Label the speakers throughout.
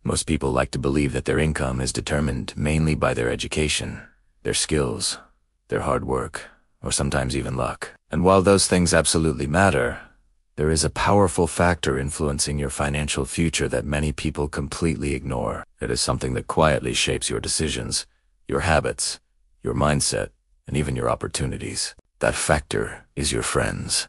Speaker 1: Most people like to believe that their income is determined mainly by their education, their skills, their hard work, or sometimes even luck. And while those things absolutely matter, there is a powerful factor influencing your financial future that many people completely ignore. It is something that quietly shapes your decisions, your habits, your mindset, and even your opportunities. That factor is your friends.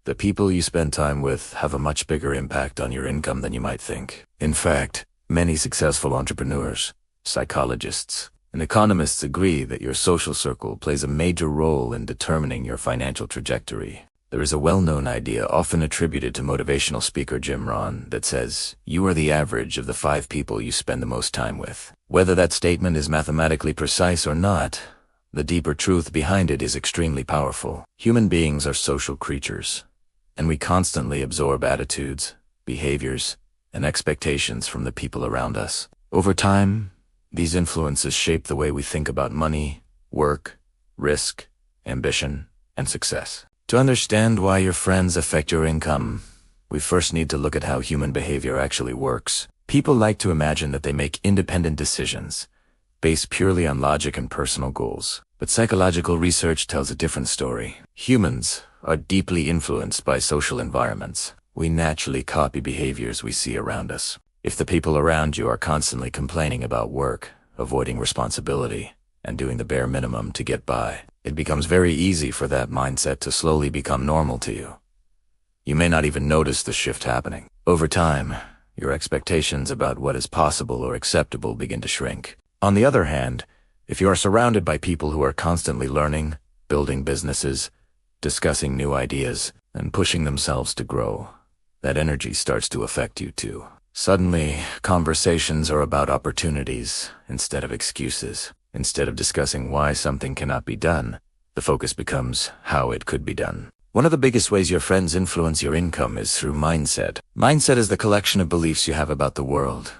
Speaker 1: The people you spend time with have a much bigger impact on your income than you might think. In fact, many successful entrepreneurs, psychologists, and economists agree that your social circle plays a major role in determining your financial trajectory. There is a well-known idea often attributed to motivational speaker Jim Rohn that says, "You are the average of the 5 people you spend the most time with." Whether that statement is mathematically precise or not, the deeper truth behind it is extremely powerful. Human beings are social creatures, and we constantly absorb attitudes, behaviors, and expectations from the people around us. Over time, these influences shape the way we think about money, work, risk, ambition, and success. To understand why your friends affect your income, we first need to look at how human behavior actually works. People like to imagine that they make independent decisions, based purely on logic and personal goals. But psychological research tells a different story. Humans are deeply influenced by social environments. We naturally copy behaviors we see around us. If the people around you are constantly complaining about work, avoiding responsibility, and doing the bare minimum to get by, it becomes very easy for that mindset to slowly become normal to you. You may not even notice the shift happening. Over time, your expectations about what is possible or acceptable begin to shrink. On the other hand, if you are surrounded by people who are constantly learning, building businesses, discussing new ideas, and pushing themselves to grow, that energy starts to affect you too. Suddenly, conversations are about opportunities instead of excuses. Instead of discussing why something cannot be done, the focus becomes how it could be done. One of the biggest ways your friends influence your income is through mindset. Mindset is the collection of beliefs you have about the world,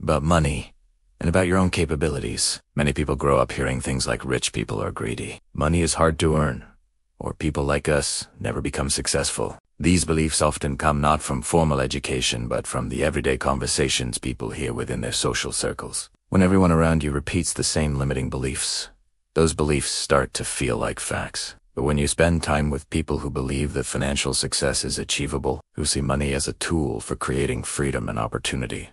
Speaker 1: about money, and about your own capabilities. Many people grow up hearing things like rich people are greedy, money is hard to earn, or people like us never become successful. These beliefs often come not from formal education, but from the everyday conversations people hear within their social circles. When everyone around you repeats the same limiting beliefs, those beliefs start to feel like facts. But when you spend time with people who believe that financial success is achievable, who see money as a tool for creating freedom and opportunity,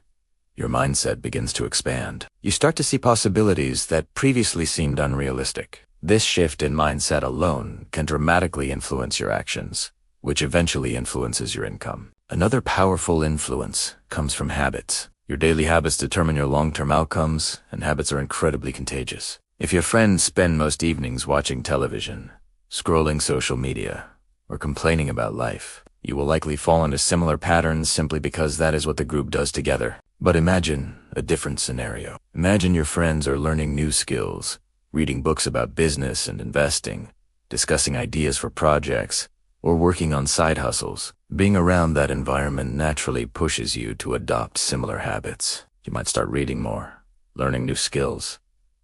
Speaker 1: your mindset begins to expand. You start to see possibilities that previously seemed unrealistic. This shift in mindset alone can dramatically influence your actions, which eventually influences your income. Another powerful influence comes from habits. Your daily habits determine your long-term outcomes, and habits are incredibly contagious. If your friends spend most evenings watching television, scrolling social media, or complaining about life, you will likely fall into similar patterns simply because that is what the group does together. But imagine a different scenario. Imagine your friends are learning new skills, reading books about business and investing, discussing ideas for projects, or working on side hustles. Being around that environment naturally pushes you to adopt similar habits. You might start reading more, learning new skills,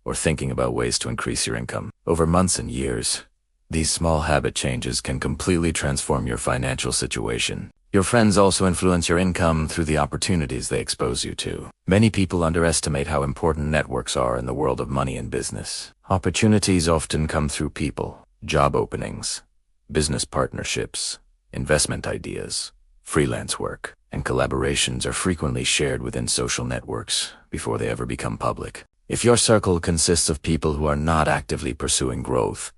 Speaker 1: or thinking about ways to increase your income. Over months and years, these small habit changes can completely transform your financial situation. Your friends also influence your income through the opportunities they expose you to. Many people underestimate how important networks are in the world of money and business. Opportunities often come through people, job openings, business partnerships, investment ideas, freelance work, and collaborations are frequently shared within social networks before they ever become public. If your circle consists of people who are not actively pursuing growth,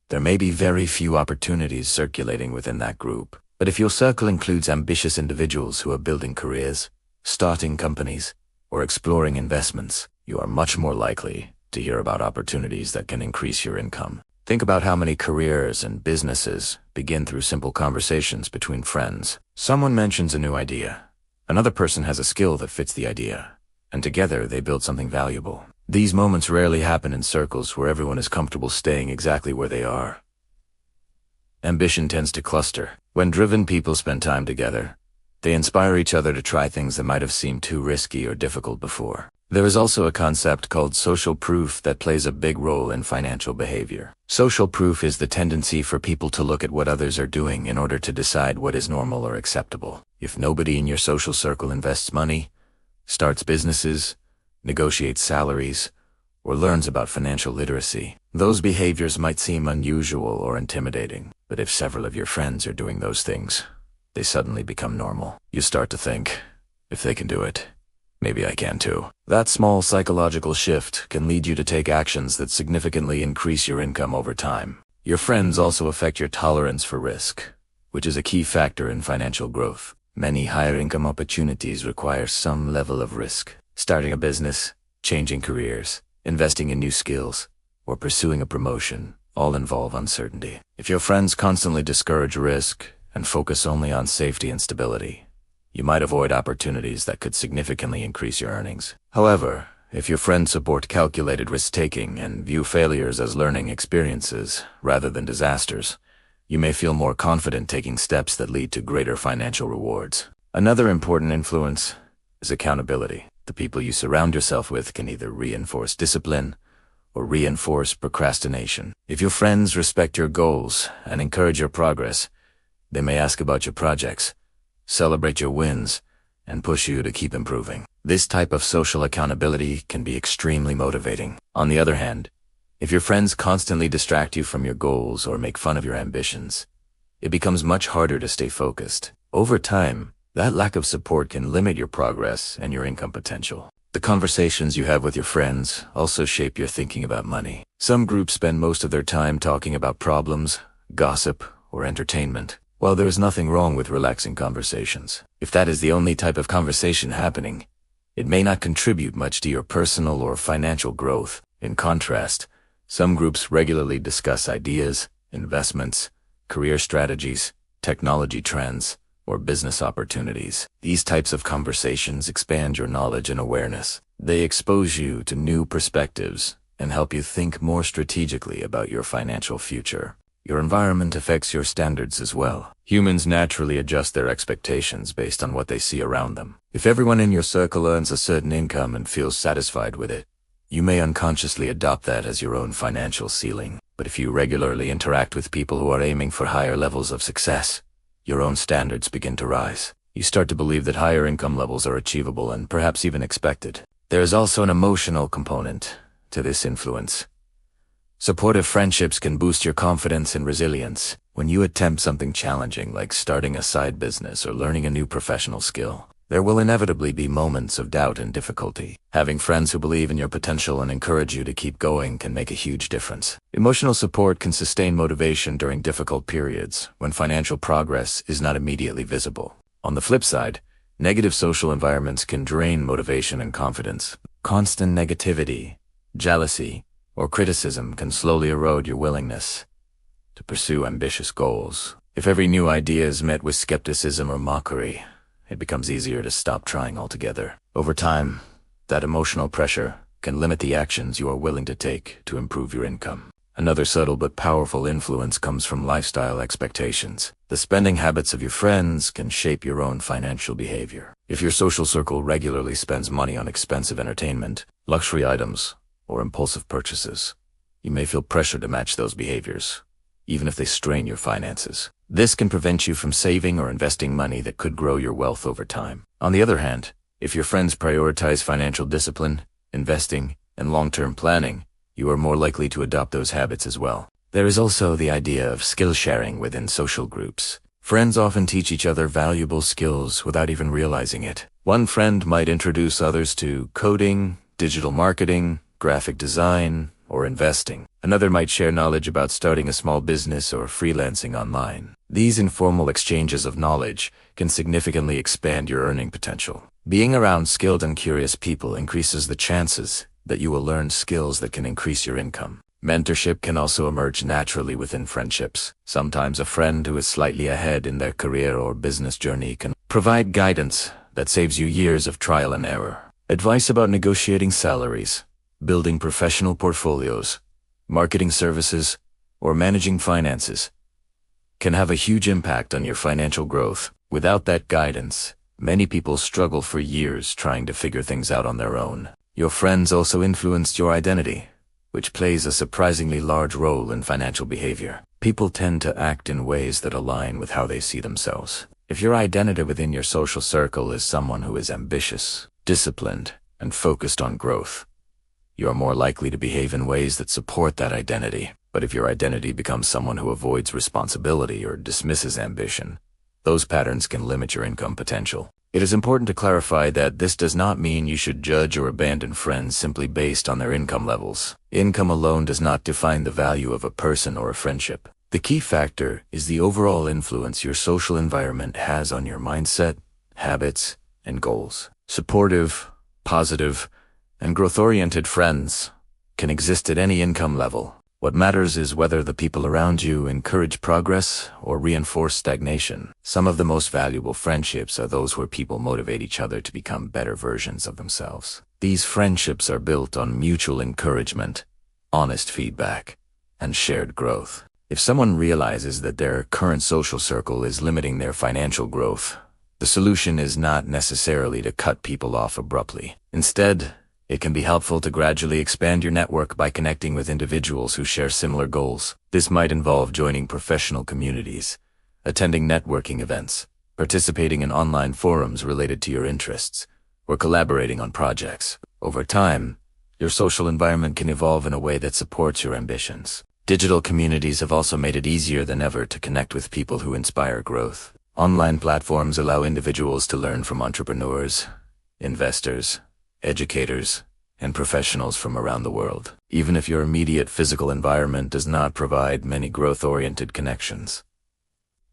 Speaker 1: there may be very few opportunities circulating within that group. But if your circle includes ambitious individuals who are building careers, starting companies, or exploring investments, you are much more likely to hear about opportunities that can increase your income. Think about how many careers and businesses begin through simple conversations between friends. Someone mentions a new idea. Another person has a skill that fits the idea, and together they build something valuable. These moments rarely happen in circles where everyone is comfortable staying exactly where they are. Ambition tends to cluster. When driven people spend time together, they inspire each other to try things that might have seemed too risky or difficult before. There is also a concept called social proof that plays a big role in financial behavior. Social proof is the tendency for people to look at what others are doing in order to decide what is normal or acceptable. If nobody in your social circle invests money, starts businesses, negotiates salaries, or learns about financial literacy. Those behaviors might seem unusual or intimidating, but if several of your friends are doing those things, they suddenly become normal. You start to think, if they can do it, maybe I can too. That small psychological shift can lead you to take actions that significantly increase your income over time. Your friends also affect your tolerance for risk, which is a key factor in financial growth. Many higher income opportunities require some level of risk. Starting a business, changing careers, investing in new skills, or pursuing a promotion all involve uncertainty. If your friends constantly discourage risk and focus only on safety and stability, you might avoid opportunities that could significantly increase your earnings. However, if your friends support calculated risk-taking and view failures as learning experiences rather than disasters, you may feel more confident taking steps that lead to greater financial rewards. Another important influence is accountability. The people you surround yourself with can either reinforce discipline or reinforce procrastination. If your friends respect your goals and encourage your progress, they may ask about your projects, celebrate your wins, and push you to keep improving. This type of social accountability can be extremely motivating. On the other hand, if your friends constantly distract you from your goals or make fun of your ambitions, it becomes much harder to stay focused. Over time, that lack of support can limit your progress and your income potential. The conversations you have with your friends also shape your thinking about money. Some groups spend most of their time talking about problems, gossip, or entertainment. While there is nothing wrong with relaxing conversations, if that is the only type of conversation happening, it may not contribute much to your personal or financial growth. In contrast, some groups regularly discuss ideas, investments, career strategies, technology trends, or business opportunities. These types of conversations expand your knowledge and awareness. They expose you to new perspectives and help you think more strategically about your financial future. Your environment affects your standards as well. Humans naturally adjust their expectations based on what they see around them. If everyone in your circle earns a certain income and feels satisfied with it, you may unconsciously adopt that as your own financial ceiling. But if you regularly interact with people who are aiming for higher levels of success, your own standards begin to rise. You start to believe that higher income levels are achievable and perhaps even expected. There is also an emotional component to this influence. Supportive friendships can boost your confidence and resilience. When you attempt something challenging like starting a side business or learning a new professional skill, there will inevitably be moments of doubt and difficulty. Having friends who believe in your potential and encourage you to keep going can make a huge difference. Emotional support can sustain motivation during difficult periods when financial progress is not immediately visible. On the flip side, negative social environments can drain motivation and confidence. Constant negativity, jealousy, or criticism can slowly erode your willingness to pursue ambitious goals. If every new idea is met with skepticism or mockery, it becomes easier to stop trying altogether. Over time, that emotional pressure can limit the actions you are willing to take to improve your income. Another subtle but powerful influence comes from lifestyle expectations. The spending habits of your friends can shape your own financial behavior. If your social circle regularly spends money on expensive entertainment, luxury items, or impulsive purchases, you may feel pressure to match those behaviors, even if they strain your finances. This can prevent you from saving or investing money that could grow your wealth over time. On the other hand, if your friends prioritize financial discipline, investing, and long-term planning, you are more likely to adopt those habits as well. There is also the idea of skill sharing within social groups. Friends often teach each other valuable skills without even realizing it. One friend might introduce others to coding, digital marketing, graphic design, or investing. Another might share knowledge about starting a small business or freelancing online. These informal exchanges of knowledge can significantly expand your earning potential. Being around skilled and curious people increases the chances that you will learn skills that can increase your income. Mentorship can also emerge naturally within friendships. Sometimes a friend who is slightly ahead in their career or business journey can provide guidance that saves you years of trial and error. Advice about negotiating salaries, building professional portfolios, marketing services, or managing finances can have a huge impact on your financial growth. Without that guidance, many people struggle for years trying to figure things out on their own. Your friends also influenced your identity, which plays a surprisingly large role in financial behavior. People tend to act in ways that align with how they see themselves. If your identity within your social circle is someone who is ambitious, disciplined, and focused on growth, you are more likely to behave in ways that support that identity. But if your identity becomes someone who avoids responsibility or dismisses ambition, those patterns can limit your income potential. It is important to clarify that this does not mean you should judge or abandon friends simply based on their income levels. Income alone does not define the value of a person or a friendship. The key factor is the overall influence your social environment has on your mindset, habits, and goals. Supportive, positive, and growth-oriented friends can exist at any income level. What matters is whether the people around you encourage progress or reinforce stagnation. Some of the most valuable friendships are those where people motivate each other to become better versions of themselves. These friendships are built on mutual encouragement, honest feedback, and shared growth. If someone realizes that their current social circle is limiting their financial growth, the solution is not necessarily to cut people off abruptly. Instead, it can be helpful to gradually expand your network by connecting with individuals who share similar goals. This might involve joining professional communities, attending networking events, participating in online forums related to your interests, or collaborating on projects. Over time, your social environment can evolve in a way that supports your ambitions. Digital communities have also made it easier than ever to connect with people who inspire growth. Online platforms allow individuals to learn from entrepreneurs, investors, educators, and professionals from around the world. Even if your immediate physical environment does not provide many growth-oriented connections,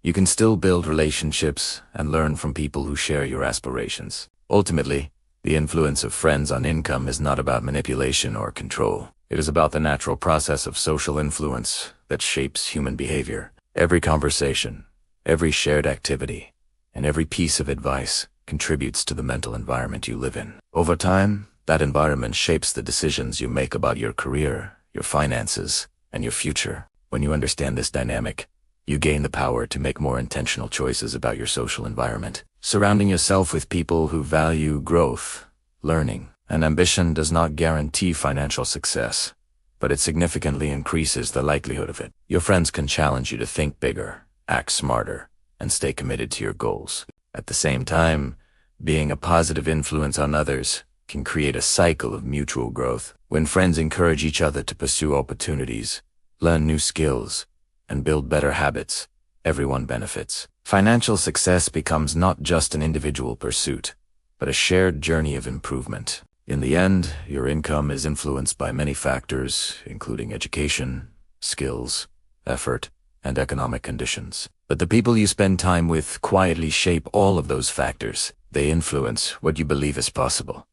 Speaker 1: you can still build relationships and learn from people who share your aspirations. Ultimately, the influence of friends on income is not about manipulation or control. It is about the natural process of social influence that shapes human behavior. Every conversation, every shared activity, and every piece of advice contributes to the mental environment you live in. Over time, that environment shapes the decisions you make about your career, your finances, and your future. When you understand this dynamic, you gain the power to make more intentional choices about your social environment. Surrounding yourself with people who value growth, learning, and ambition does not guarantee financial success, but it significantly increases the likelihood of it. Your friends can challenge you to think bigger, act smarter, and stay committed to your goals. At the same time, being a positive influence on others can create a cycle of mutual growth. When friends encourage each other to pursue opportunities, learn new skills, and build better habits, everyone benefits. Financial success becomes not just an individual pursuit, but a shared journey of improvement. In the end, your income is influenced by many factors, including education, skills, effort, and economic conditions. But the people you spend time with quietly shape all of those factors. They influence what you believe is possible,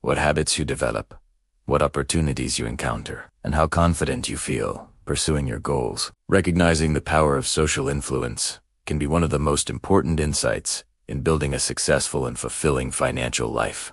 Speaker 1: what habits you develop, what opportunities you encounter, and how confident you feel pursuing your goals. Recognizing the power of social influence can be one of the most important insights in building a successful and fulfilling financial life.